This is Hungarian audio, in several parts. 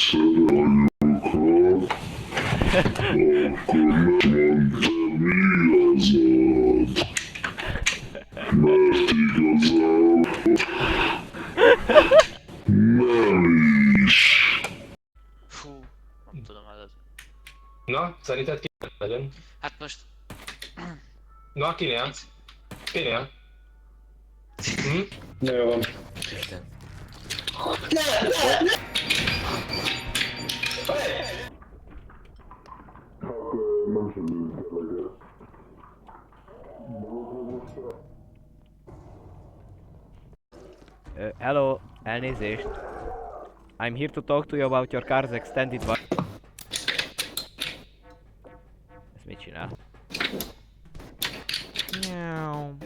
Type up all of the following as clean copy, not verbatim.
Fú, nem tudom ez. Na, szerinted ki legyen? Hát most... Na, kinél? Kinél? Hm? Na jó van. Hello, elnézést. I'm here to talk to you about your car's extended warranty. Ez mit csinál? Miau.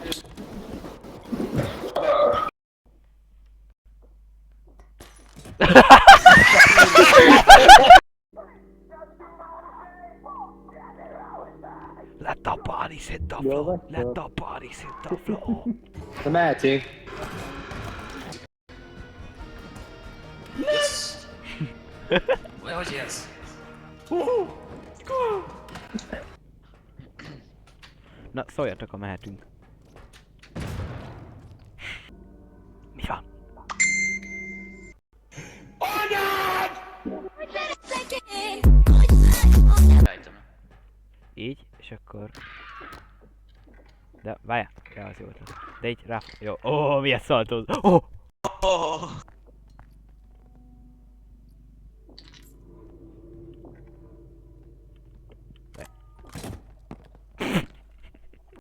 Let the body hit the floor. Let the body hit the floor. Na mehetünk. Hogy ez? Na, szóljatok, ha mehetünk. Mi van? Rajtam. Így, és akkor... De várjál, ja, az jó volt. De így rá... Jó, ó, milyen szaltóz! Oh!